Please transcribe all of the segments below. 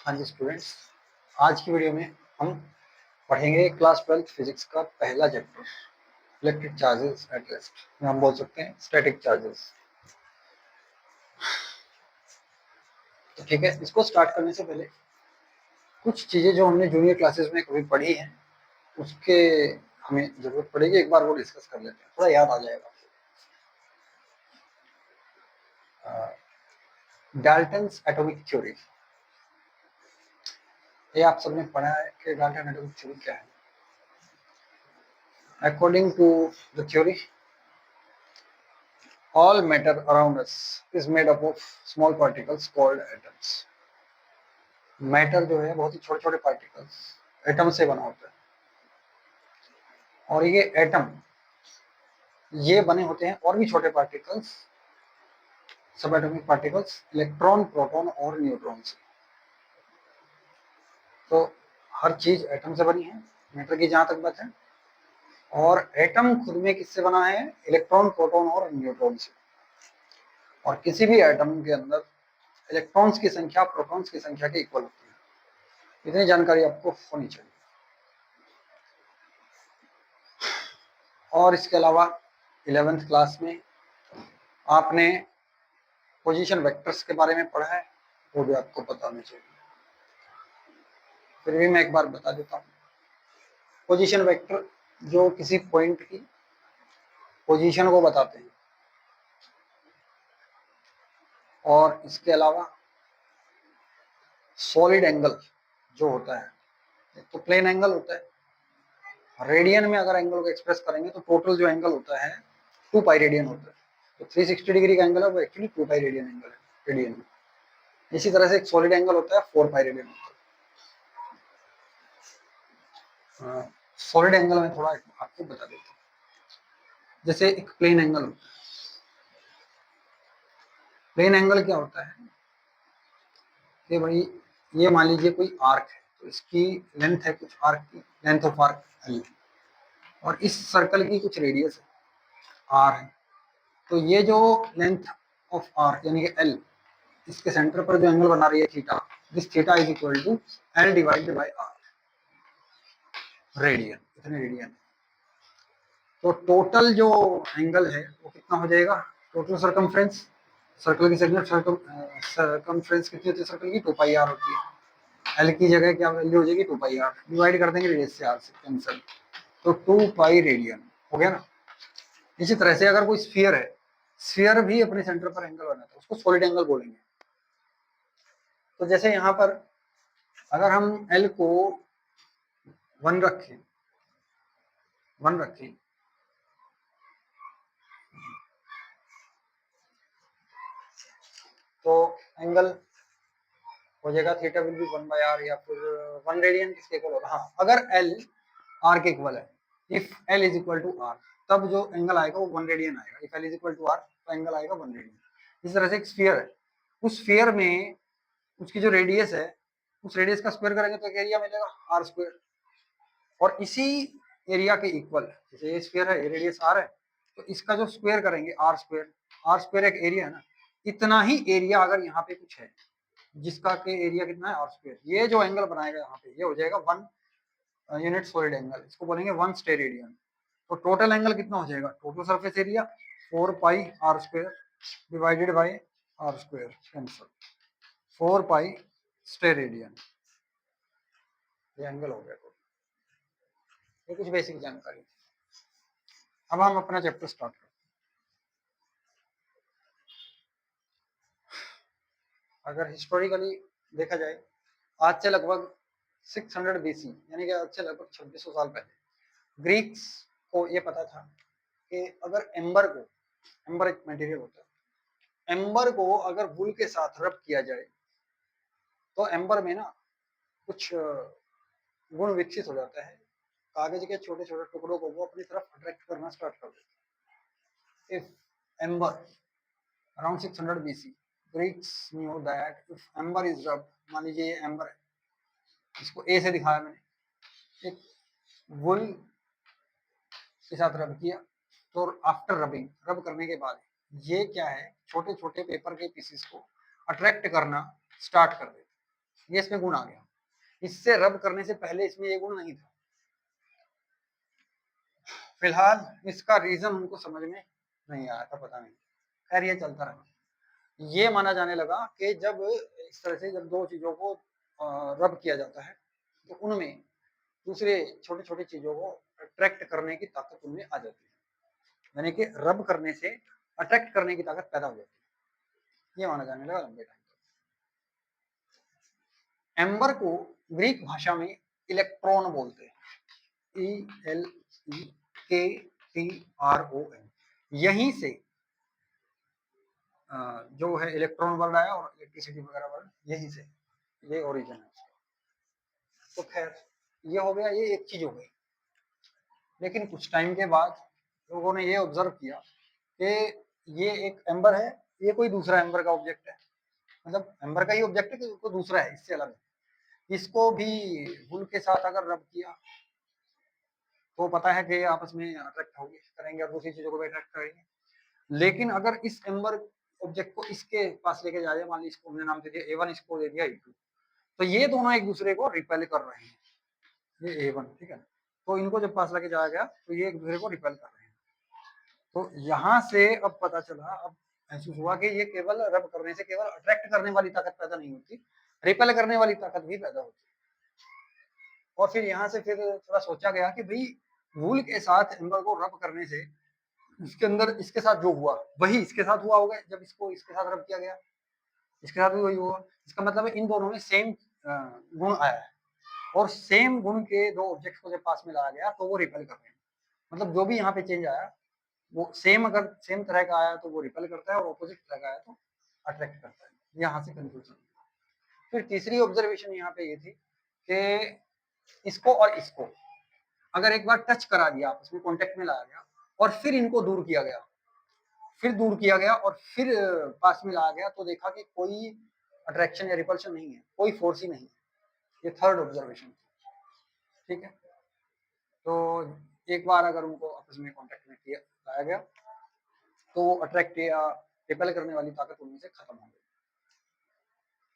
हाँ जी स्टूडेंट्स, आज की वीडियो में हम पढ़ेंगे क्लास 12th फिजिक्स का पहला chapter electric charges at rest, या हम बोल सकते हैं स्टैटिक चार्जेस। तो ठीक है, इसको स्टार्ट करने से पहले कुछ चीजें जो हमने जूनियर क्लासेस में कभी पढ़ी हैं उसके हमें जरूरत पड़ेगी, एक बार वो डिस्कस कर लेते हैं, थोड़ा याद आ जाएगा। डाल्टन्स एटॉमिक थ्योरी, ये आप सबने पढ़ा है कि डाल्टन एटॉमिक थ्योरी क्या है। According to the theory, all matter around us is made up of small particles called atoms. Matter जो है बहुत ही छोटे छोटे पार्टिकल्स एटम से बना होता है, और ये एटम ये बने होते हैं और भी छोटे पार्टिकल्स, सब एटॉमिक पार्टिकल्स, इलेक्ट्रॉन, प्रोटॉन और न्यूट्रॉन से। तो हर चीज एटम से बनी है, मैटर की जहां तक बात है। और एटम खुद में किससे बना है? इलेक्ट्रॉन, प्रोटॉन और न्यूट्रॉन से। और किसी भी एटम के अंदर इलेक्ट्रॉन्स की संख्या प्रोटॉन्स की संख्या के इक्वल होती है। इतनी जानकारी आपको होनी चाहिए। और इसके अलावा 11th क्लास में आपने पोजीशन वेक्टर्स के बारे में पढ़ा है, वो भी आपको पता होना चाहिए। फिर भी मैं एक बार बता देता हूँ। पोजीशन वेक्टर जो किसी पॉइंट की पोजीशन को बताते हैं, और इसके अलावा सॉलिड एंगल जो होता है, एक तो प्लेन एंगल होता है, रेडियन में अगर एंगल को एक्सप्रेस करेंगे तो टोटल जो एंगल होता है 2 पाई रेडियन होता है। तो 360 डिग्री का एंगल है वो एक्चुअली 2 पाई रेडियन एंगल है, रेडियन में। इसी तरह से एक सॉलिड एंगल होता है 4 पाई रेडियन होता है। सॉलिड एंगल में थोड़ा आपको बता देता हूँ। जैसे एक प्लेन एंगल होता है, प्लेन एंगल क्या होता है कि भाई ये मान लीजिए कोई आर्क है, तो इसकी लेंथ है कुछ, आर्क की लेंथ ऑफ आर्क एल, और इस सर्कल की कुछ रेडियस है आर है। तो ये जो लेंथ ऑफ आर्क यानी कि एल, इसके सेंटर पर जो एंगल बना रही है theta, this theta is equal to L divided by R, radian, इतने रेडियन। तो टोटल जो एंगल है वो कितना हो जाएगा? टोटल सरकमफ्रेंस, सर्कल की सरकमफ्रेंस कितनी होती है सर्कल की? 2 पाई आर होती है। एल की जगह क्या वैल्यू हो जाएगी? 2 पाई आर, डिवाइड कर देंगे रेडियस से, आर से कैंसिल, तो 2 पाई रेडियन हो गया ना। इसी तरह से अगर कोई स्फीयर है, स्फीयर भी अपने सेंटर पर एंगल बनाता है, उसको सॉलिड एंगल बोलेंगे। तो जैसे यहाँ पर अगर हम एल को 1 रखें, 1 रखें, तो एंगल हो जाएगा theta will be 1 by R, या फिर 1 रेडियन किसके इक्वल होगा? हाँ, अगर एल आर के इक्वल है, if L is equal to R, तब जो एंगल आएगा वो 1 रेडियन आएगा। If L is equal to R तो एंगल आएगा 1 रेडियन। इस तरह से एक स्फीयर है, उस स्फीयर में उसकी जो रेडियस है, उस रेडियस का स्क्वायर करेंगे तो एरिया मिलेगा आर स्क्वायर। और इसी एरिया के इक्वल, जैसे ये स्फीयर है, ये रेडियस आर है, तो इसका जो स्क्वायर करेंगे आर स्क्वायर, आर स्क्वायर एक एरिया है ना, इतना ही एरिया अगर यहाँ पे कुछ है जिसका के एरिया कितना है आर स्क्वायर, ये जो एंगल बनाएगा यहाँ पे ये हो जाएगा 1 यूनिट सॉलिड एंगल, इसको बोलेंगे 1 स्टेरेडियन। तो टोटल एंगल कितना हो जाएगा? Total surface area 4 pi R square divided by R square, cancel, 4 pi steradian, ये एंगल हो गया टोटल। ये कुछ बेसिक जानकारी थी। अब हम अपना चैप्टर स्टार्ट करते हैं। अगर हिस्टोरिकली देखा जाए, आज से लगभग 600 बीसी, यानी कि आज से लगभग 2600 साल पहले ग्रीक्स को ये पता था कि अगर एम्बर को, एम्बर एक मटेरियल होता है, एम्बर को अगर वुल के साथ रब किया जाए तो एम्बर में ना कुछ गुण विकसित हो जाता है, कागज के छोटे छोटे टुकड़ों को वो अपनी तरफ अट्रैक्ट करना स्टार्ट कर देता है। If amber around 600 BC, Greeks knew that if amber is rubbed, मान लीजिए ये एम्बर है, इसको ए से दिखाया मैंने, एक वुल के साथ रब किया, तो आफ्टर रबिंग, रब करने के बाद ये क्या है, छोटे छोटे पेपर के पीसेस को अट्रैक्ट करना स्टार्ट कर देते, ये इसमें गुण आ गया। इससे रब करने से पहले इसमें ये गुण नहीं था। फिलहाल इसका रीजन हमको समझ में नहीं आया था, पता नहीं, खैर ये चलता रहा। ये माना जाने लगा कि जब इस तरह से जब दो चीजों को रब किया जाता है तो उनमें दूसरे छोटी छोटी चीजों को अट्रैक्ट करने की ताकत उनमें आ जाती है, यानी कि रब करने से अट्रैक्ट करने की ताकत पैदा हो जाती है, ये माना जाने लगा लंबे टाइम तक। एम्बर को ग्रीक भाषा में इलेक्ट्रॉन बोलते हैं, ELEKTRON। यहीं से जो है इलेक्ट्रॉन वर्ड आया और इलेक्ट्रिसिटी वगैरह वर्ड यहीं से, ये ओरिजिन है उसका। तो खैर ये हो गया, ये एक चीज हो गई। लेकिन कुछ टाइम के बाद लोगों ने ये ऑब्जर्व किया कि ये एक एम्बर है, ये कोई दूसरा एम्बर का ऑब्जेक्ट है, मतलब एम्बर का ही ऑब्जेक्ट है कि कोई दूसरा है इससे अलग है। इसको भी वुल के साथ अगर रब किया तो पता है कि आपस में अट्रैक्ट होंगे करेंगे और दूसरी चीजों को भी अट्रैक्ट करेंगे। लेकिन अगर इस एम्बर ऑब्जेक्ट को इसके पास लेके जाए, मान लीजिए इसको हमने नाम दे दिया A1, इसको दे दिया A2, तो ये दोनों एक दूसरे को रिपेल कर रहे हैं, ये A1, ठीक है। तो इनको जब पास लेके जाया गया तो ये एक दूसरे को रिपेल कर रहे हैं। तो यहाँ से अब पता चला, अब महसूस हुआ कि ये केवल रब करने से केवल अट्रैक्ट करने वाली ताकत पैदा नहीं होती, रिपेल करने वाली ताकत भी पैदा होती है। और फिर यहाँ से फिर थोड़ा सोचा गया कि भाई वूल के साथ एम्बर को रब करने से इसके अंदर इसके साथ जो हुआ वही इसके साथ हुआ होगा, जब इसको इसके साथ रब किया गया इसके साथ भी वही हुआ। इसका मतलब है इन दोनों में सेम गुण आया है, और सेम गुण के दो ऑब्जेक्ट्स को जब पास में लाया गया तो वो रिपेल कर रहे हैं। मतलब जो भी यहाँ पे चेंज आया वो सेम, अगर सेम तरह का आया तो वो रिपेल करता है, और ऑपोजिट तरह का आया तो अट्रैक्ट करता है। यहाँ से कंफ्यूजन। फिर तीसरी ऑब्जर्वेशन यहाँ पे ये थी कि इसको और इसको अगर एक बार टच करा दिया, आपस में कॉन्टेक्ट में लाया गया और फिर इनको दूर किया गया, फिर दूर किया गया और फिर पास में लाया गया, तो देखा कि कोई अट्रैक्शन या रिपल्शन नहीं है, कोई फोर्स ही नहीं है। ये थर्ड ऑब्जर्वेशन, ठीक है। तो एक बार अगर उनको आपस में कॉन्टेक्ट में किया लाया गया तो अट्रैक्ट या रिपेल करने वाली ताकत उनमें से खत्म हो गई।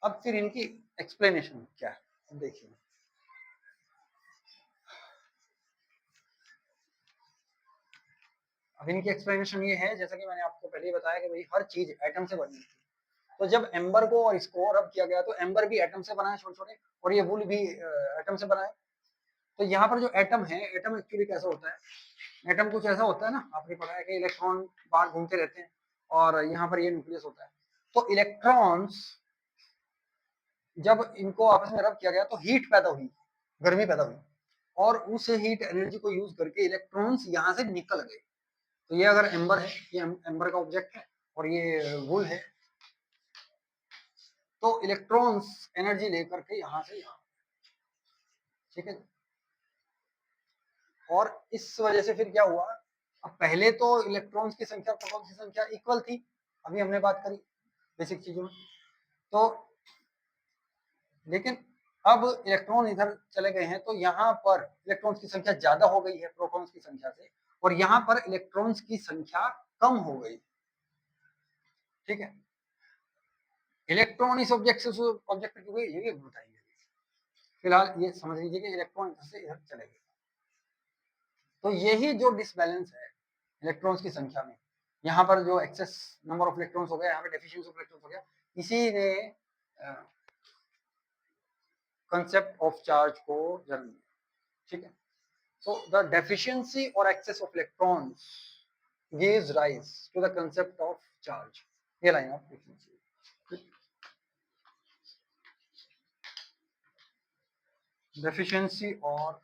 अब फिर इनकी एक्सप्लेनेशन क्या है देखिए। अब इनकी एक्सप्लेनेशन ये है, जैसा कि मैंने आपको पहले ही बताया कि भाई हर चीज एटम से बनी थी। तो जब एम्बर को और इसको रब किया गया तो एम्बर भी एटम से बना है छोटे छोटे, और ये वुल भी एटम से बना है। तो यहाँ पर जो एटम है, एटम एक्चुअली कैसा होता है, एटम कुछ ऐसा होता है ना, आपने पढ़ा है कि इलेक्ट्रॉन बाहर घूमते रहते हैं और यहाँ पर ये न्यूक्लियस होता है। तो इलेक्ट्रॉन्स जब इनको आपस में रब किया गया तो हीट पैदा हुई, गर्मी पैदा हुई, और उस हीट एनर्जी को यूज करके इलेक्ट्रॉन्स यहाँ से निकल गए। तो ये अगर एम्बर है, ये एम्बर का ऑब्जेक्ट है और ये वुल है, तो इलेक्ट्रॉन्स एनर्जी लेकर के यहाँ से यहाँ, ठीक है। और इस वजह से फिर क्या हुआ, अब पहले तो इलेक्ट्रॉन्स की संख्या प्रोटॉन्स की संख्या इक्वल थी, अभी हमने बात करी बेसिक चीजों में। तो लेकिन अब इलेक्ट्रॉन इधर चले गए हैं तो यहाँ पर इलेक्ट्रॉन्स की संख्या ज्यादा हो गई है प्रोटॉन्स की संख्या से, और यहाँ पर इलेक्ट्रॉन्स की संख्या कम हो गई, ठीक है। इलेक्ट्रॉन इस ऑब्जेक्ट से उस ऑब्जेक्ट क्यों गए ये बताएंगे। फिलहाल ये समझ लीजिए कि इलेक्ट्रॉन इधर से इधर चले गए। तो यही जो डिसबैलेंस है इलेक्ट्रॉन्स की संख्या में, यहाँ पर जो एक्सेस नंबर ऑफ इलेक्ट्रॉन्स हो गया, यहाँ पे डेफिशिएंसी ऑफ इलेक्ट्रॉन्स हो गया, इसी ने कंसेप्ट ऑफ चार्ज को जन्म दिया, ठीक है। So the deficiency or excess of electrons gives rise to the concept of charge. ये लाइन आप लिख लीजिए। Deficiency or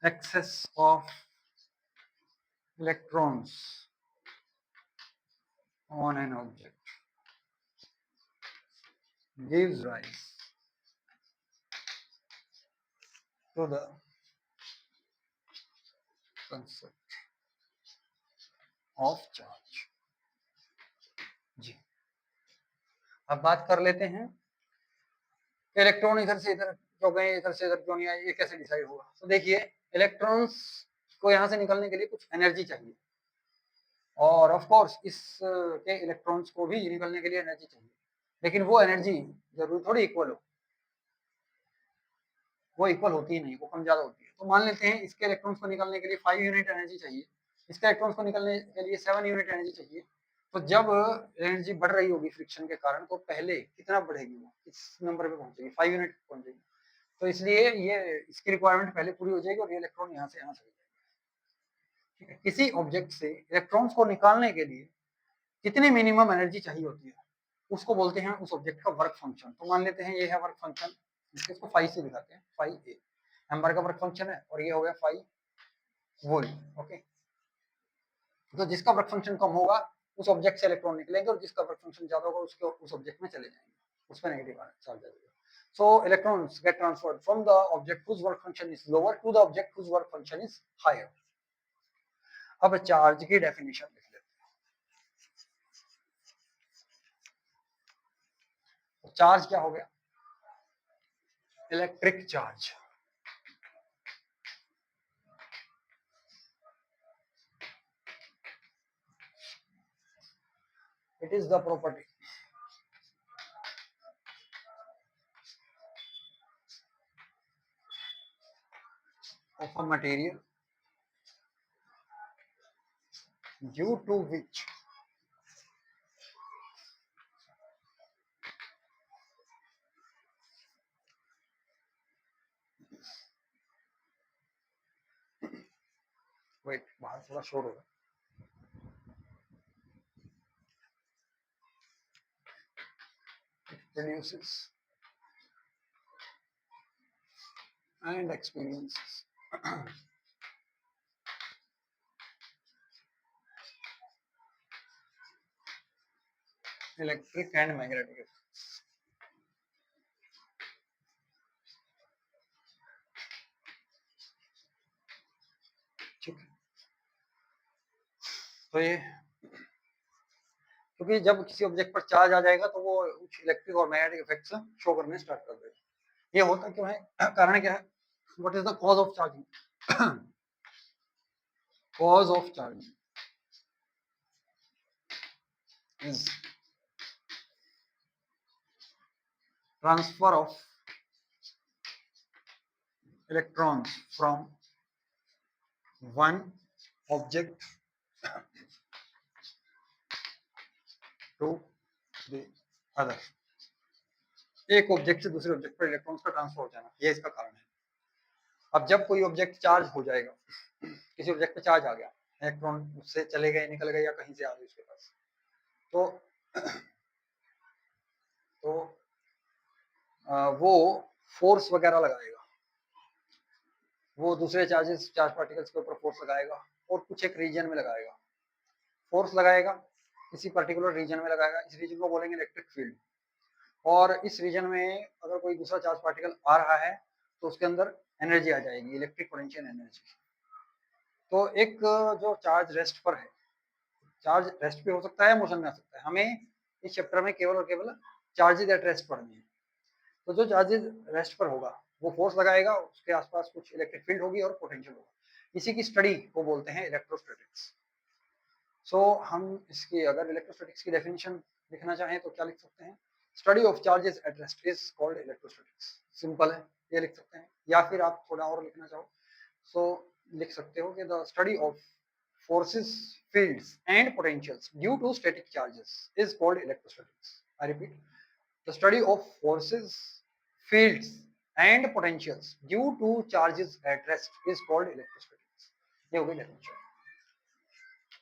excess of electrons on an object gives rise to the concept of charge. जी, अब बात कर लेते हैं इलेक्ट्रॉन इधर से इधर क्यों गए, इधर से इधर क्यों नहीं आए, ये कैसे डिसाइड होगा। तो देखिए इलेक्ट्रॉन्स को यहाँ से निकलने के लिए कुछ एनर्जी चाहिए, और ऑफ कोर्स इस के इलेक्ट्रॉन्स को भी निकलने के लिए एनर्जी चाहिए, लेकिन वो एनर्जी जरूरी थोड़ी इक्वल हो, वो इक्वल होती ही नहीं, वो कम ज्यादा होती है। तो मान लेते हैं इसके इलेक्ट्रॉन्स को निकालने के लिए 5 यूनिट एनर्जी चाहिए, इसके इलेक्ट्रॉन्स को निकालने के लिए 7 यूनिट एनर्जी चाहिए। तो जब एनर्जी बढ़ रही होगी फ्रिक्शन के कारण, तो पहले कितना बढ़ेगी, वो इस नंबर पे पहुंचेगी, 5 यूनिट पहुंचेगी। तो इसलिए ये इसकी रिक्वायरमेंट पहले पूरी हो जाएगी और ये इलेक्ट्रॉन यहाँ से यहाँ चले जाएंगे। ठीक है, किसी ऑब्जेक्ट से इलेक्ट्रॉन्स को निकालने के लिए कितनी मिनिमम एनर्जी चाहिए होती है, उसको बोलते हैं उस ऑब्जेक्ट का वर्क फंक्शन। तो मान लेते हैं ये है वर्क फंक्शन, इसको फाई से दिखाते हैं, फाई ए एम्बर का वर्क फंक्शन है, और ये हो गया फाई वोल। ओके, तो जिसका वर्क फंक्शन कम होगा उस ऑब्जेक्ट से इलेक्ट्रॉन निकलेंगे, और जिसका वर्क फंक्शन ज्यादा होगा उसके उस ऑब्जेक्ट में चले जाएंगे, उसमें नेगेटिव चार्ज जाएगा। So electrons get transferred from the object whose work function is lower to the object whose work function is higher. अब चार्ज की डेफिनेशन लिख लेते हैं। चार्ज क्या हो गया, electric charge. It is the property of a material due to which wait बाहर थोड़ा शोर हो रहा है, produces and experiences electric and magnetic effects। ठीक है, तो ये क्योंकि जब किसी ऑब्जेक्ट पर चार्ज आ जाएगा तो वो कुछ इलेक्ट्रिक और मैग्नेटिक इफेक्ट्स शो करने स्टार्ट कर देगा। ये होता क्यों है, कारण क्या है, what is the cause of charging, cause of charging is transfer of electrons from one object to the other। एक ऑब्जेक्ट से दूसरे ऑब्जेक्ट पर इलेक्ट्रॉन्स का ट्रांसफर हो जाना, ये इसका कारण है। अब जब कोई ऑब्जेक्ट चार्ज हो जाएगा, किसी ऑब्जेक्ट पे चार्ज आ गया, इलेक्ट्रॉन उससे चले गए, निकल गए, या कहीं से आ गए उसके पास, तो वो फोर्स वगैरह लगाएगा, वो दूसरे चार्ज पार्टिकल्स के ऊपर फोर्स लगाएगा, और कुछ एक रीजन में लगाएगा, फोर्स लगाएगा किसी पर्टिकुलर रीजन में लगाएगा, इस रीजन को बोलेंगे इलेक्ट्रिक फील्ड। और इस रीजन में अगर कोई दूसरा चार्ज पार्टिकल आ रहा है तो उसके अंदर एनर्जी आ जाएगी, इलेक्ट्रिक पोटेंशियल एनर्जी। तो एक जो चार्ज रेस्ट पर है, चार्ज रेस्ट पे हो सकता है, मोशन में आ सकता है, हमें इस चैप्टर में केवल और केवल चार्जेज एट रेस्ट पढ़नी है। तो जो चार्जेज रेस्ट पर होगा वो फोर्स लगाएगा, उसके आसपास कुछ इलेक्ट्रिक फील्ड होगी और पोटेंशियल होगा, इसी की स्टडी को बोलते हैं इलेक्ट्रोस्टैटिक्स। सो हम इसकी अगर इलेक्ट्रोस्टैटिक्स की डेफिनेशन लिखना चाहें तो क्या लिख सकते हैं, study of charges at rest is called electrostatics. Simple है, ये लिख सकते हैं। या फिर आप थोड़ा और लिखना चाहो सो लिख सकते हो कि the study of forces, fields and potentials due to static charges is called electrostatics। I repeat, the study of forces, fields and potentials due to charges at rest is called electrostatics। ये हो गई definition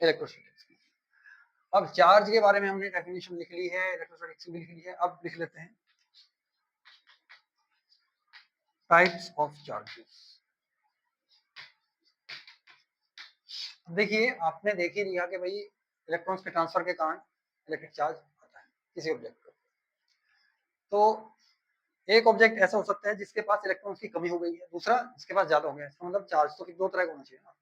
electrostatics की। अब charge के बारे में हमने definition लिख ली है, इलेक्ट्रोस्टैटिक्स की भी लिख ली है। अब लिख लेते हैं टाइप्स ऑफ चार्जेस। देखिए आपने देख ही लिया कि भाई इलेक्ट्रॉन्स के ट्रांसफर के कारण इलेक्ट्रिक चार्ज आता है किसी ऑब्जेक्ट पर। तो एक ऑब्जेक्ट ऐसा हो सकता है जिसके पास इलेक्ट्रॉन्स की कमी हो गई है, दूसरा जिसके पास ज्यादा हो गया है। इसका मतलब चार्ज तो दो तरह का होना चाहिए ना,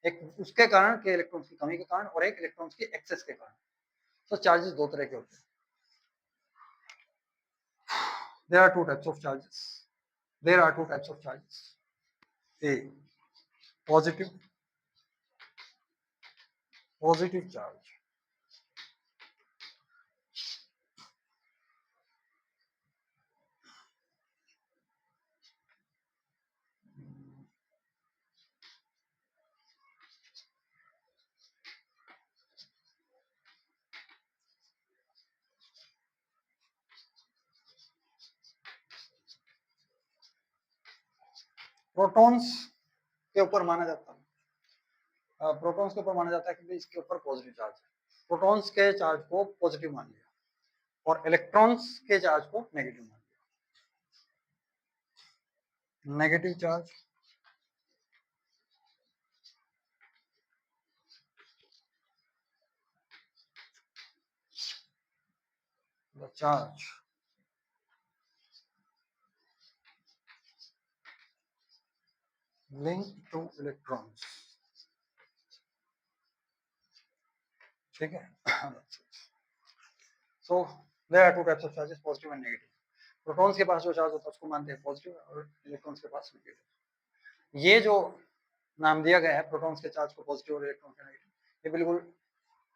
एक उसके कारण के इलेक्ट्रॉन्स की कमी के कारण, और एक इलेक्ट्रॉन्स की एक्सेस के कारण। तो चार्जेस दो तरह के होते हैं। There are two types of charges, there are two types of charges, a positive charge, protons के ऊपर माना जाता है, प्रोटॉन्स के ऊपर माना जाता है क्योंकि इसके ऊपर पॉजिटिव चार्ज है। प्रोटॉन्स के चार्ज को पॉजिटिव मान लिया और इलेक्ट्रॉन्स के चार्ज को नेगेटिव मान लिया। Negative charge the charge linked to electrons, ठीक है। So there are two types of charges, positive and negative. Protons के पास जो चार्ज होता है उसको मानते हैं पॉजिटिव और इलेक्ट्रॉन्स के पास नेगेटिव। ये जो नाम दिया गया है प्रोटॉन्स के चार्ज को पॉजिटिव और इलेक्ट्रॉन के नेगेटिव, ये बिल्कुल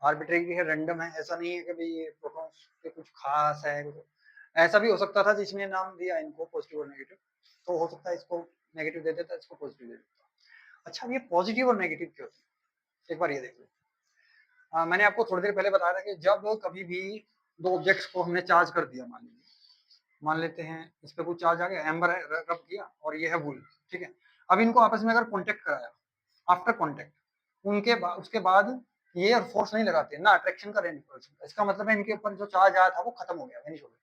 आर्बिट्रेरी है, रैंडम है। ऐसा नहीं है कि भाई ये प्रोटॉन्स के कुछ खास है। ऐसा भी हो सकता था जिसने नाम दिया इनको पॉजिटिव और नेगेटिव, तो हो सकता है इसको नेगेटिव दे देता, इसको पॉजिटिव दे देता। अच्छा, ये पॉजिटिव और नेगेटिव क्यों होती है, एक बार ये देख लो। मैंने आपको थोड़ी देर पहले बताया था कि जब कभी भी दो ऑब्जेक्ट्स को हमने चार्ज कर दिया, मान लेते हैं इस पे कुछ चार्ज आ गया, एम्बर है, रब किया, और ये है वूल, ठीक है। अब इनको आपस में अगर कांटेक्ट कराया, आफ्टर कांटेक्ट, उसके बाद ये फोर्स नहीं लगाते ना, अट्रैक्शन का रेनिप्रोडक्शन का, इसका मतलब है इनके ऊपर जो चार्ज आया था वो खत्म हो गया, फिनिश हो गया।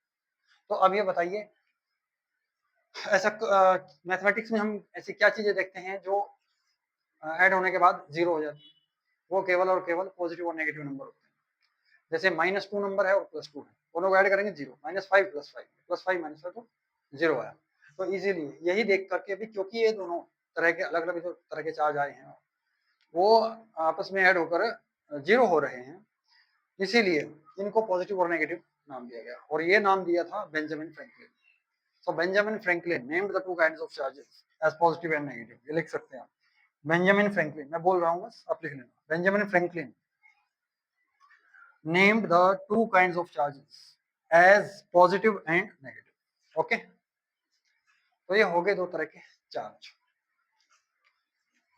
तो अब ये बताइए, ऐसा मैथमेटिक्स में हम ऐसी क्या चीजें देखते हैं जो ऐड होने के बाद जीरो हो जाती है? वो केवल और केवल पॉजिटिव और नेगेटिव नंबर होते हैं। जैसे -2 नंबर है और +2 है, दोनों को ऐड करेंगे जीरो, -5 +5 +5 -5 तो जीरो आया। तो इजीली यही देख करके भी, क्योंकि ये दोनों तरह के अलग अलग जो तरह के चार्ज आए हैं वो आपस में ऐड होकर जीरो हो रहे हैं, इसीलिए इनको पॉजिटिव और नेगेटिव नाम दिया गया, और ये नाम दिया था Benjamin Franklin. So Benjamin Franklin named the two kinds of charges as positive and negative. ये लिख सकते हैं आप, बेंजामिन फ्रैंकलिन, मैं बोल रहा हूँ बस आप लिख लेना। Benjamin Franklin named the two kinds of charges as positive and negative। Okay, तो ये हो गए दो तरह के चार्ज।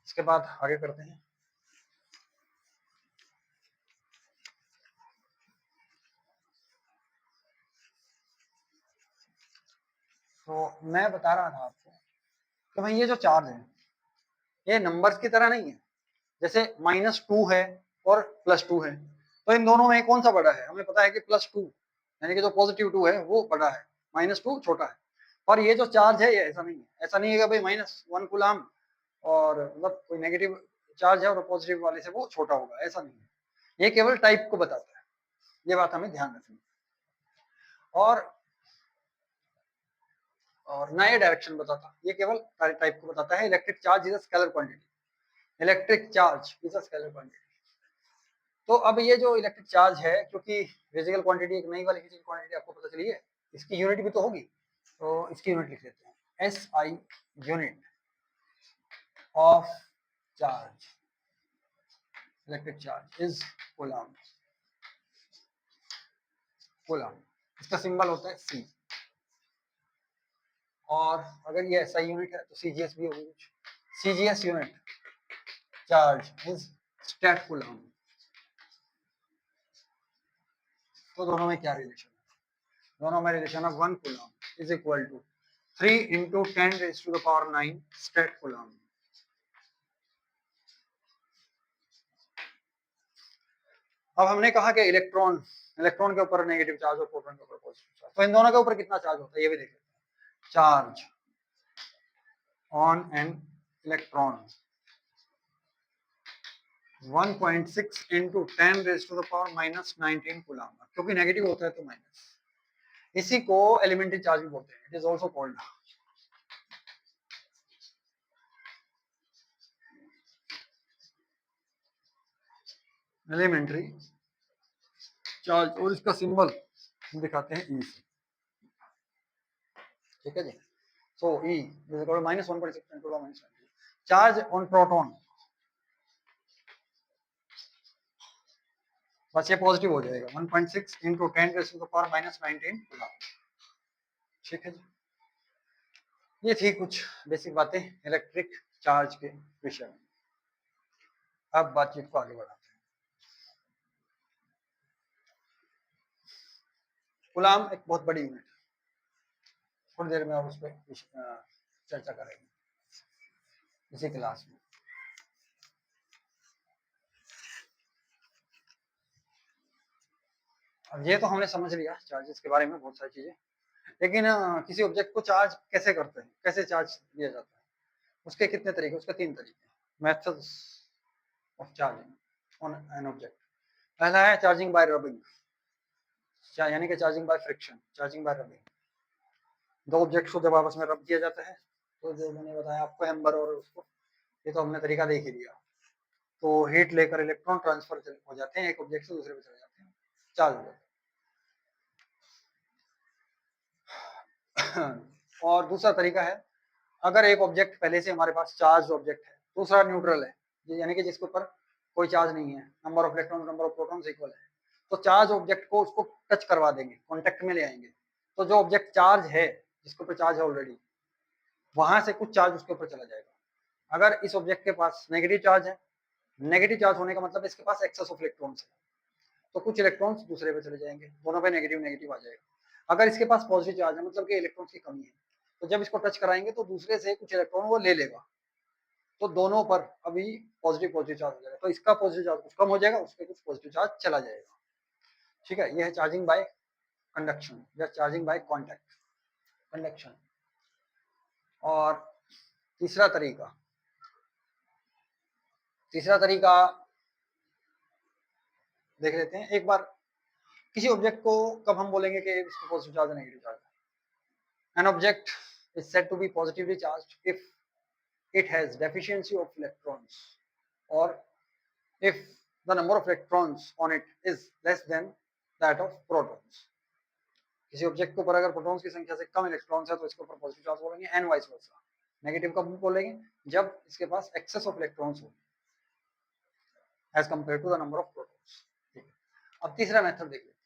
इसके बाद आगे करते हैं। तो मैं बता रहा था आपको कि भाई ये जो चार्ज है ये नंबर्स की तरह नहीं है। जैसे -2 है और +2 है, तो इन दोनों में कौन सा बड़ा है? हमें पता है कि +2 यानी कि जो पॉजिटिव 2 है वो बड़ा है, -2 छोटा है। और ये जो चार्ज है ये ऐसा नहीं है, ऐसा नहीं है कि भाई -1 कूलम और मतलब कोई नेगेटिव चार्ज है और पॉजिटिव वाले से वो छोटा होगा, ऐसा नहीं है। ये केवल टाइप को बताता है, ये बात हमें ध्यान रखनी। और नए डायरेक्शन बताता, ये केवल टाइप को बताता है। Electric charge is a scalar quantity, electric charge is a scalar quantity. तो अब ये जो इलेक्ट्रिक चार्ज है, क्योंकि फिजिकल क्वांटिटी एक नई वाली फिजिकल क्वांटिटी आपको पता चली है, इसकी यूनिट भी तो होगी, तो इसकी यूनिट लिख लेते हैं, SI unit of charge, electric charge is coulomb. Coulomb, इसका सिंबल होता है C, और अगर ये SI यूनिट है तो CGS भी होगी कुछ। CGS unit charge is state coulomb. तो दोनों में क्या रिलेशन है? दोनों में रिलेशन है 1 coulomb is equal to 3 × 10⁻⁹ stat coulomb. अब हमने कहा कि इलेक्ट्रॉन के ऊपर नेगेटिव चार्ज और प्रोटॉन के ऊपर पॉजिटिव चार्ज, तो इन दोनों के ऊपर कितना चार्ज होता है ये भी देख लेते हैं। Charge on an electron 1.6 × 10⁻⁻19 coulomb, क्योंकि नेगेटिव होता है तो माइनस। इसी को एलिमेंट्री चार्ज भी बोलते हैं, it is also called elementary charge, और इसका सिंबल हम दिखाते हैं ई से, ठीक है जी। So E is equal to -1.6 × 10⁻⁻19 charge on proton, बस ये पॉजिटिव हो जाएगा, 1.6 × 10⁻⁻19 कूलम, ठीक है जी। ये थी कुछ बेसिक बातें इलेक्ट्रिक चार्ज के विषय में। अब बातचीत को आगे बढ़ाते हैं। कूलम एक बहुत बड़ी यूनिट है, थोड़ी देर में आप उस पर चर्चा करेंगे। इसी क्लास में। अब ये तो हमने समझ लिया चार्जेस के बारे में बहुत सारी चीजें, लेकिन किसी ऑब्जेक्ट को चार्ज कैसे करते हैं, कैसे चार्ज दिया जाता है, उसके कितने तरीके, उसके 3 तरीके, methods of charging on an object. पहला है चार्जिंग बाय रबिंग, यानी कि charging by friction, charging by rubbing. दो ऑब्जेक्ट्स को जब आपस में रब किया जाता है, तो जो मैंने बताया आपको एम्बर और उसको, ये तो हमने तरीका देख ही लिया। तो हीट लेकर इलेक्ट्रॉन ट्रांसफर हो जाते हैं, एक ऑब्जेक्ट से दूसरे पे चले जाते हैं, चार्ज हो जाते हैं। और दूसरा तरीका है, अगर एक ऑब्जेक्ट पहले से हमारे पास चार्ज ऑब्जेक्ट है, दूसरा न्यूट्रल है, यानी कि जिसके ऊपर कोई चार्ज नहीं है, number of electron number of protons equal है, तो चार्ज ऑब्जेक्ट को उसको टच करवा देंगे, कांटेक्ट में ले आएंगे। तो जो ऑब्जेक्ट चार्ज है, जिसके ऊपर चार्ज है ऑलरेडी, वहां से कुछ चार्ज उसके ऊपर चला जाएगा। अगर इस ऑब्जेक्ट के पास नेगेटिव चार्ज है, नेगेटिव चार्ज होने का मतलब इसके पास एक्सेस ऑफ इलेक्ट्रॉन्स है, तो कुछ इलेक्ट्रॉन्स दूसरे पे चले जाएंगे, दोनों पे नेगेटिव नेगेटिव आ जाएगा। अगर इसके पास पॉजिटिव चार्ज है, मतलब कि इलेक्ट्रॉन्स की कमी है, तो जब इसको टच कराएंगे तो दूसरे से कुछ इलेक्ट्रॉन वो ले लेगा, तो दोनों पर अभी पॉजिटिव पॉजिटिव चार्ज हो जाएगा, तो इसका पॉजिटिव चार्ज कुछ कम हो जाएगा, उसके कुछ पॉजिटिव चार्ज चला जाएगा। ठीक है, यह है चार्जिंग बाय कंडक्शन या चार्जिंग बाय कॉन्टैक्ट, कंडक्शन। और तीसरा तरीका, तीसरा तरीका देख लेते हैं एक बार। किसी ऑब्जेक्ट को कब हम बोलेंगे कि इसको पॉजिटिव चार्ज है नेगेटिव चार्ज है? An object is said to be positively charged if it has deficiency of electrons, or if the number of electrons on it is less than that of protons. किसी object के ऊपर अगर protons की संख्या से कम electrons है तो इसके ऊपर पॉजिटिव चार्ज बोलेंगे, एंड वाइस वर्सा। नेगेटिव कब बोलेंगे? जब इसके पास एक्सेस ऑफ इलेक्ट्रॉन्स हो as compare to the number of protons. ठीक है, अब तीसरा मेथड देख लेते हैं।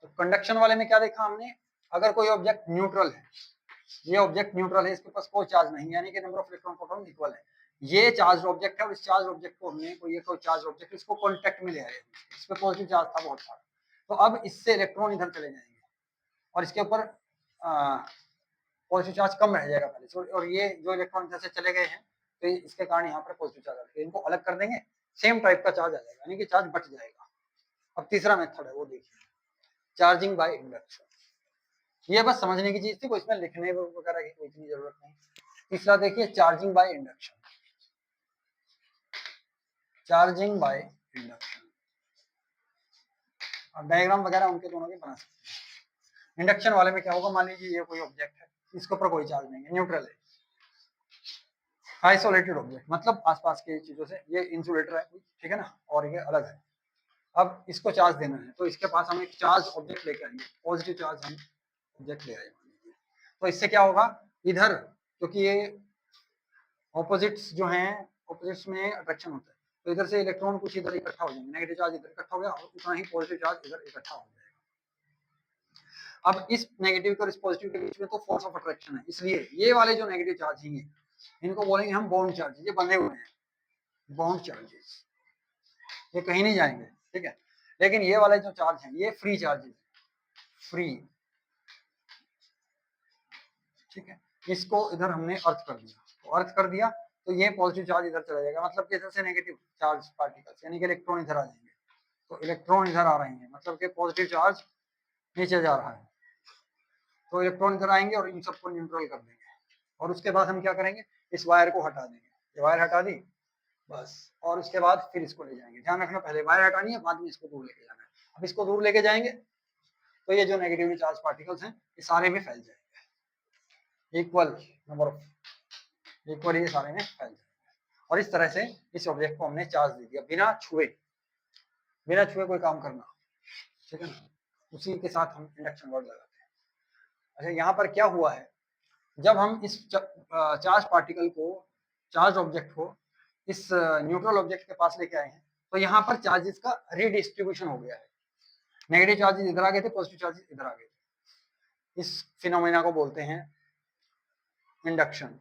तो कंडक्शन वाले में क्या देखा हमने, अगर कोई ऑब्जेक्ट न्यूट्रल है, ये ऑब्जेक्ट न्यूट्रल है, इसके पास कोई चार्ज नहीं, यानी कि number of electron proton equal है, ये चार्ज ऑब्जेक्ट है, और इस चार्ज ऑब्जेक्ट को हमने कोई चार्ज ऑब्जेक्ट इसको कांटेक्ट में ले आए, इस पे पॉजिटिव चार्ज था बहुत सारा, तो अब इससे इलेक्ट्रॉन इधर चले जाएंगे और इसके ऊपर पॉजिटिव चार्ज कम रह जाएगा पहले से, और ये जो इलेक्ट्रॉन इधर से चले गए हैं तो इसके कारण यहाँ पर पॉजिटिव चार्ज आ जाएगा, इनको अलग कर देंगे, सेम टाइप का चार्ज आ जाएगा, यानी कि चार्ज बच जाएगा। अब तीसरा मेथड है वो देखिए, चार्जिंग बाय इंडक्शन। ये बस समझने की चीज थी, कोई इसमें लिखने वगैरह की कोई इतनी जरूरत नहीं। तीसरा देखिए, charging by induction, charging by induction. अब डायग्राम वगैरह उनके दोनों के बना सकते हैं। इंडक्शन वाले में क्या होगा, मान लीजिए ये कोई ऑब्जेक्ट है, इसके ऊपर कोई चार्ज नहीं है, न्यूट्रल है, आइसोलेटेड ऑब्जेक्ट, मतलब आसपास की चीजों से ये इंसुलेटर है, ठीक है ना, और ये अलग है। अब इसको चार्ज देना है, तो इसके पास हम एक चार्ज ऑब्जेक्ट लेके आएंगे, पॉजिटिव चार्ज हम ऑब्जेक्ट ले आए, तो इससे क्या होगा, इधर क्योंकि ये ऑपोजिट्स जो हैं, ऑपोजिट्स में अट्रैक्शन होता है, तो इधर से इलेक्ट्रॉन कुछ इधर इकट्ठा हो जाएंगे, नेगेटिव चार्ज इधर इकट्ठा हो गया, और उतना ही पॉजिटिव चार्ज इधर इकट्ठा हो जाएगा। अब इस नेगेटिव और इस पॉजिटिव के बीच में तो फोर्स ऑफ अट्रैक्शन है, इसलिए ये वाले जो नेगेटिव चार्ज हैं, इनको बोलेंगे हम बाउंड चार्जेस, ये बंधे हुए हैं, बाउंड चार्जेस, ये कहीं नहीं जाएंगे, ठीक है। लेकिन ये वाले जो चार्ज हैं ये फ्री चार्जेस, फ्री, ठीक है। इसको इधर हमने अर्थ कर दिया, तो अर्थ कर दिया तो ये पॉजिटिव चार्ज इधर चला जाएगा, मतलब कि इधर से नेगेटिव चार्ज पार्टिकल्स, यानी कि इलेक्ट्रॉन इधर आ जाएंगे, तो इलेक्ट्रॉन इधर आ रहे हैं, मतलब कि पॉजिटिव चार्ज नीचे जा रहा है, तो इलेक्ट्रॉन इधर आएंगे और इन सबको न्यूट्रल कर देंगे, और उसके बाद हम क्या करेंगे, इस वायर को हटा देंगे, ये वायर हटा दी बस, और उसके बाद फिर इसको ले जाएंगे, ध्यान रखना पहले वायर हटानी है, बाद में इसको दूर लेके जाना है। अब इसको दूर लेके जाएंगे तो ये जो नेगेटिवली चार्ज पार्टिकल्स हैं ये सारे में फैल जाएंगे, इक्वल नंबर ऑफ, इक्वल ये सारे में फैल जाएंगे, और इस तरह से इस ऑब्जेक्ट को हमने चार्ज दे दिया बिना छुए, बिना छुए कोई काम करना, ठीक है ना, उसी के साथ हम इंडक्शन वर्ड लगाते हैं। अच्छा, यहाँ पर क्या हुआ है, जब हम इस चार्ज पार्टिकल को, चार्ज ऑब्जेक्ट को इस न्यूट्रल ऑब्जेक्ट के पास लेके आए हैं, तो यहाँ पर चार्जेस का रीडिस्ट्रीब्यूशन हो गया है, नेगेटिव चार्जेस इधर आ गए थे, पॉजिटिव चार्जेस इधर आ गए थे, इस फिनोमेना को बोलते हैं इंडक्शन।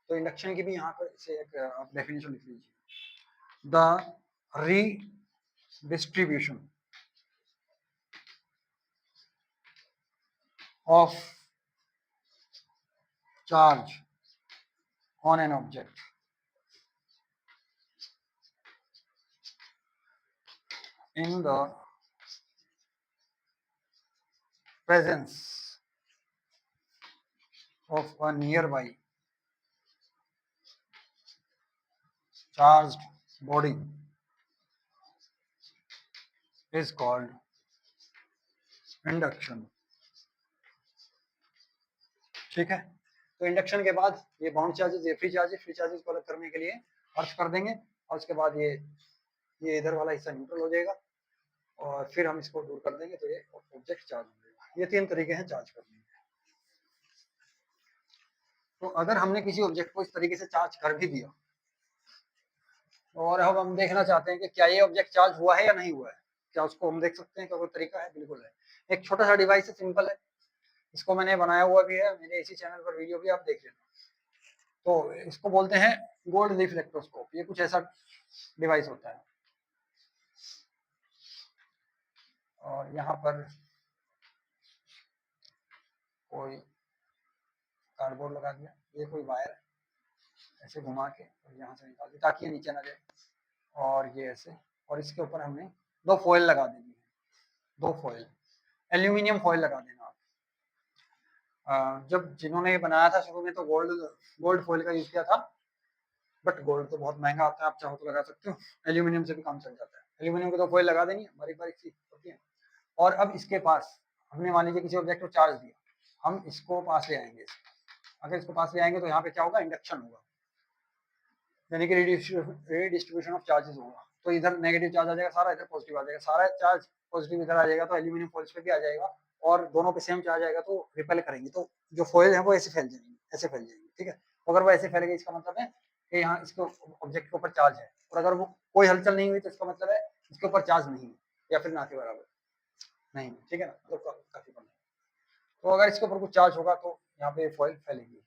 तो इंडक्शन की भी यहाँ पर से एक डेफिनेशन लिख लीजिए, the redistribution of charge on an object in the presence of a nearby charged body is called induction. ठीक है, तो इंडक्शन के बाद ये बाउंड चार्जेस, ये फ्री चार्जेस को अलग करने के लिए अर्थ कर देंगे, और उसके बाद ये इधर वाला हिस्सा न्यूट्रल हो जाएगा, और फिर हम इसको दूर कर देंगे तो ये ऑब्जेक्ट चार्ज हो जाएगा। ये तीन तरीके हैं चार्ज करने के। तो अगर हमने किसी ऑब्जेक्ट को इस तरीके से चार्ज कर भी दिया, और अब हम देखना चाहते हैं कि क्या ये ऑब्जेक्ट चार्ज हुआ है या नहीं हुआ है, क्या उसको हम देख सकते हैं? क्या कोई तरीका है? बिल्कुल है। एक छोटा सा डिवाइस है, सिंपल है, इसको मैंने बनाया हुआ भी है, मेरे इसी चैनल पर वीडियो भी आप देख लेना। तो इसको बोलते हैं गोल्ड लीफ इलेक्ट्रोस्कोप। ये कुछ ऐसा डिवाइस होता है, और यहाँ पर कोई कार्डबोर्ड लगा दिया, ये कोई वायर ऐसे घुमा के और यहाँ से निकाल दिया ताकि ये नीचे ना जाए, और ये ऐसे, और इसके ऊपर हमने दो फॉइल लगा देनी है, दो फॉइल, एल्यूमिनियम फॉइल लगा देना आप। जब जिन्होंने ये बनाया था शुरू में तो गोल्ड फॉइल का यूज किया था, बट गोल्ड तो बहुत महंगा आता है, आप चाहो तो लगा सकते हो, एल्यूमिनियम से भी काम चल जाता है। एल्यूमिनियम की तो फॉइल लगा देनी है, बारीक बारीक सी होती है। और अब इसके पास हमने मान लीजिए किसी ऑब्जेक्ट को चार्ज दिया, हम इसको पास ले आएंगे। अगर इसको पास ले आएंगे तो यहाँ पे क्या होगा? इंडक्शन होगा, यानी कि रीडिस्ट्रीब्यूशन ऑफ चार्जेस होगा। तो इधर नेगेटिव चार्ज आ जाएगा सारा, इधर पॉजिटिव आ जाएगा सारा, चार्ज पॉजिटिव इधर आ जाएगा तो एल्यूमिनियम फॉइल्स पे भी आ जाएगा, और दोनों पे सेम चार्ज आएगा तो रिपेल करेंगे, तो जो फॉइल है वो ऐसे फैल जाएंगे, ऐसे फैल जाएंगे। ठीक है, तो अगर वो ऐसे फैलेंगे इसका मतलब है कि यहाँ इसको ऑब्जेक्ट के ऊपर चार्ज है, और अगर वो कोई हलचल नहीं हुई तो इसका मतलब है इसके ऊपर चार्ज नहीं है, या फिर ना के बराबर नहीं। ठीक है ना, तो काफी कम है। तो अगर इसके ऊपर कुछ चार्ज होगा तो यहाँ पे फॉइल फैलेगी।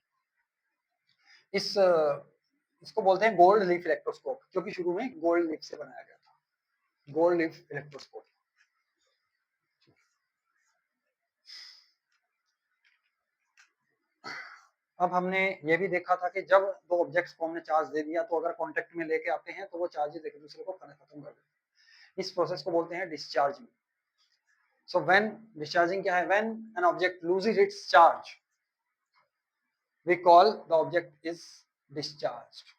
इस इसको बोलते हैं गोल्ड लीफ इलेक्ट्रोस्कोप, क्योंकि शुरू में गोल्ड लीफ से बनाया गया था, गोल्ड लीफ इलेक्ट्रोस्कोप। अब हमने ये भी देखा था कि जब दो ऑब्जेक्ट्स को हमने चार्ज दे दिया तो अगर कांटेक्ट में लेके आते हैं तो वो चार्जेस एक दूसरे को खत्म कर देते हैं। इस प्रोसेस को बोलते हैं डिस्चार्जिंग। सो व्हेन डिस्चार्जिंग क्या है? When an object loses its charge we call the object is discharged.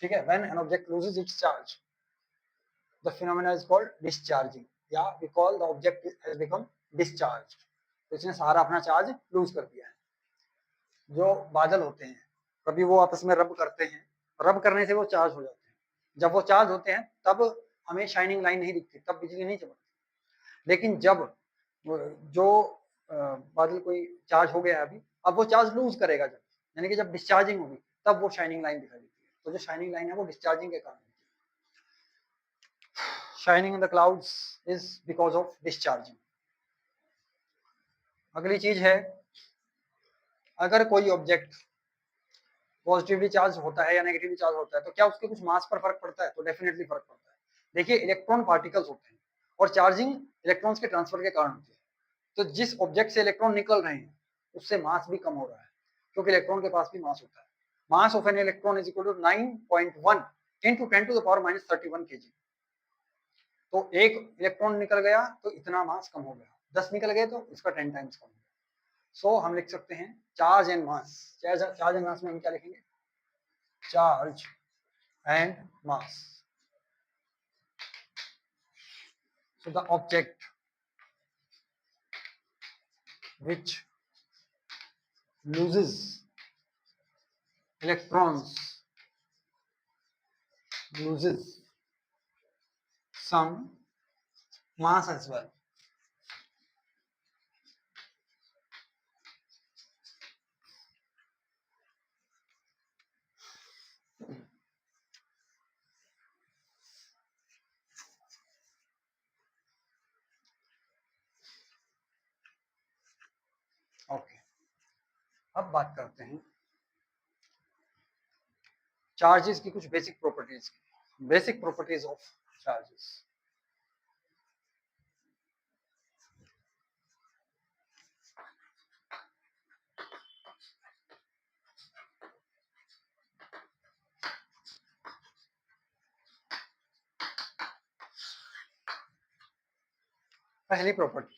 ठीक है, when an object loses its charge the phenomena is called discharging, या we call the object has become discharged. तो इसने सारा अपना charge loose कर दिया है। जो बादल होते हैं कभी वो आपस में रब करते हैं, रब करने से वो चार्ज हो जाते हैं। जब वो चार्ज होते हैं तब हमें शाइनिंग लाइन नहीं दिखती, तब बिजली नहीं चमकती। लेकिन जब जो बादल कोई चार्ज हो गया अभी, अब वो चार्ज लूज करेगा जब, यानी कि जब डिस्चार्जिंग होगी तब वो शाइनिंग लाइन दिखाई देती है। तो जो शाइनिंग लाइन है वो डिस्चार्जिंग के कारण होती है। Shining in the clouds is because of discharging. अगली चीज है, अगर कोई ऑब्जेक्ट पॉजिटिवली चार्ज होता है या नेगेटिवली चार्ज होता है तो क्या उसके कुछ मास पर फर्क पड़ता है? तो डेफिनेटली फर्क पड़ता है। देखिए, इलेक्ट्रॉन पार्टिकल्स होते हैं और चार्जिंग इलेक्ट्रॉन्स के ट्रांसफर के कारण होती है। तो जिस ऑब्जेक्ट से इलेक्ट्रॉन निकल रहे हैं उससे मास भी कम हो रहा है, क्योंकि इलेक्ट्रॉन के पास भी मास होता है। Mass of an electron is equal to 9.1 into 10 to the power minus 31 kg। तो एक इलेक्ट्रॉन निकल गया तो इतना मास कम हो गया, 10 निकल गए तो इसका 10 टाइम्स कम हो गया। सो हम लिख सकते हैं charge and mass. Charge and mass में हम क्या लिखेंगे? Charge and mass. So the object which loses electrons loses some mass as well. Okay, अब बात करते हैं चार्जेस की कुछ बेसिक प्रॉपर्टीज की। Basic properties of charges. पहली प्रॉपर्टी,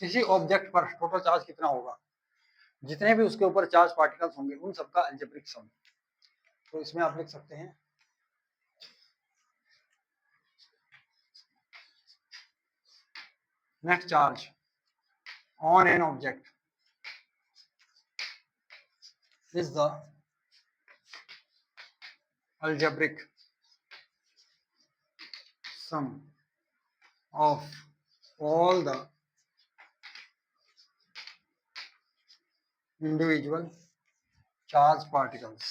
किसी ऑब्जेक्ट पर टोटल चार्ज कितना होगा, जितने भी उसके ऊपर चार्ज पार्टिकल्स होंगे उन सबका अलजेब्रिक सम। तो इसमें आप लिख सकते हैं net charge on an object is the algebraic sum of all the individual charged particles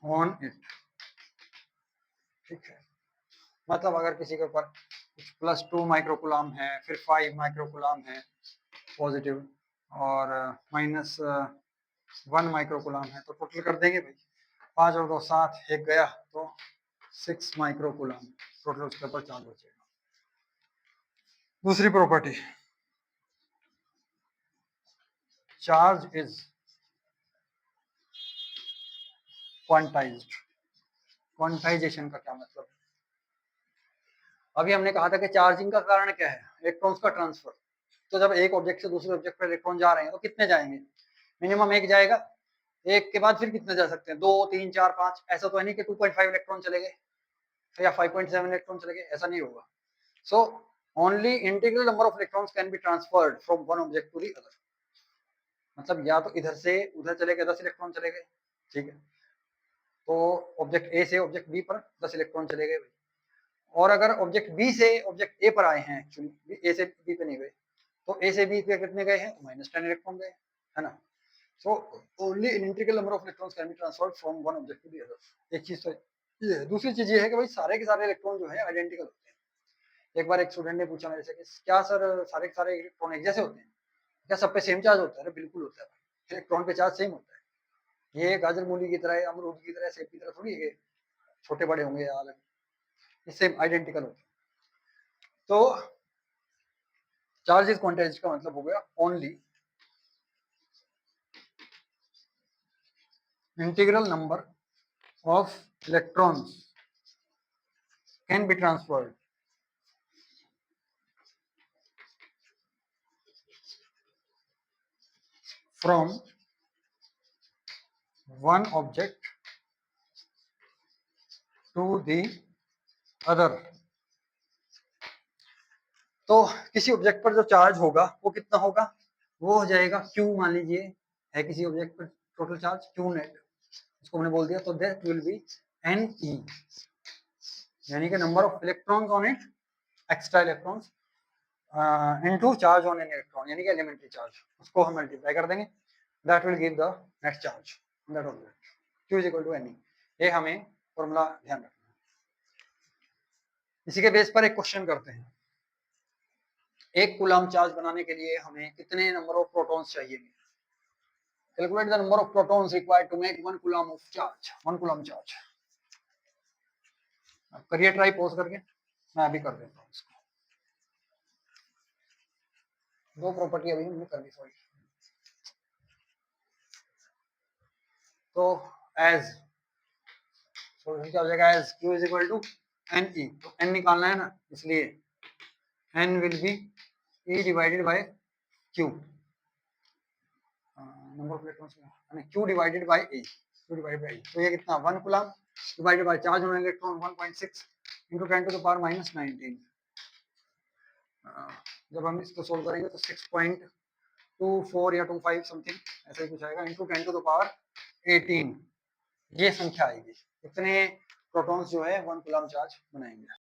on it। ठीक है, मतलब अगर किसी के ऊपर कुछ +2 माइक्रोकुलाम है, फिर 5 माइक्रोकुलाम है पॉजिटिव और -1 माइक्रोकुलाम है, तो टोटल कर देंगे भाई, 5 और 2 7, एक गया तो 6 माइक्रोकुलाम टोटल उसके ऊपर चार्ज बचेगा। दूसरी property, charge is quantized. Quantization का क्या मतलब, अभी हमने कहा था कि चार्जिंग का कारण क्या है, इलेक्ट्रॉन्स का ट्रांसफर। तो जब एक ऑब्जेक्ट से दूसरे ऑब्जेक्ट पर इलेक्ट्रॉन जा रहे हैं तो कितने जाएंगे, मिनिमम एक जाएगा, एक के बाद फिर कितने जा सकते हैं, 2 3 4 5, ऐसा तो है नहीं कि 2.5 इलेक्ट्रॉन चले गए या 5.7 इलेक्ट्रॉन चले गए, ऐसा नहीं होगा। So only integral number of electrons can be transferred from one object to the other, मतलब या तो इधर से उधर चले गए 10 इलेक्ट्रॉन चले गए, ठीक है, तो ऑब्जेक्ट ए से ऑब्जेक्ट बी पर 10 इलेक्ट्रॉन चले गए। और अगर ऑब्जेक्ट बी से ऑब्जेक्ट ए पर आए हैं, एक्चुअली ए से बी पे नहीं गए, तो ए से बी पे कितने गए हैं, -10 इलेक्ट्रॉन गए, है ना। So only in integral number of electrons can be transferred from one object to the other. एक चीज तो ये है। दूसरी चीज ये है कि भाई सारे के सारे इलेक्ट्रॉन जो है आइडेंटिकल होते हैं। एक बार एक स्टूडेंट ने पूछा मेरे से कि क्या सर सारे के सारे इलेक्ट्रॉन एक जैसे होते हैं क्या, सब पे सेम चार्ज होता है? अरे बिल्कुल होता है, इलेक्ट्रॉन पे चार्ज सेम होता है। ये गाजर मूली की तरह, अमरूद की तरह, सेब की तरह थोड़ी है छोटे बड़े होंगे या अलग, ये सेम आइडेंटिकल होते हैं। तो चार्ज इज क्वांटाइज्ड का मतलब हो गया only integral number of electrons can be transferred from one object to the other. तो किसी ऑब्जेक्ट पर जो चार्ज होगा वो कितना होगा, वो हो जाएगा Q, मान लीजिए है किसी ऑब्जेक्ट पर टोटल चार्ज Q नेट, इसको हमने बोल दिया, तो दैट विल बी Ne, यानी कि number of electrons on it, extra electrons into charge on an electron, यानी कि एलिमेंट्री चार्ज, उसको हम मल्टीप्लाई कर देंगे, that will give the net charge that object. Q is equal to Ne, ये हमें फॉर्मूला ध्यान रखना है। इसी के बेस पर एक क्वेश्चन करते हैं, एक कूलम चार्ज बनाने के लिए हमें कितने नंबर ऑफ प्रोटॉन्स चाहिए, calculate the number of protons required to make 1 coulomb of charge, 1 coulomb charge. करिए ट्राई पॉज करके, मैं अभी कर देता हूँ इसको। दो प्रॉपर्टी अभी हमने कर दी, सॉरी। तो एज सॉल्यूशन क्या हो जाएगा, as Q is equal to Ne, तो n निकालना है ना, इसलिए n will be E divided by Q, number of electrons में Q divided by E, Q divided by E, तो ये कितना 1 coulomb divided by charge on electron 1.6 into 10 to the power -19। जब हम इसको सोल्व करेंगे तो 6.24 या 25 समथिंग ऐसा ही कुछ आएगा, इंटू 10 to the power 18 ये संख्या आएगी। इतने प्रोटॉन्स जो है 1 कूलम चार्ज बनाएंगे।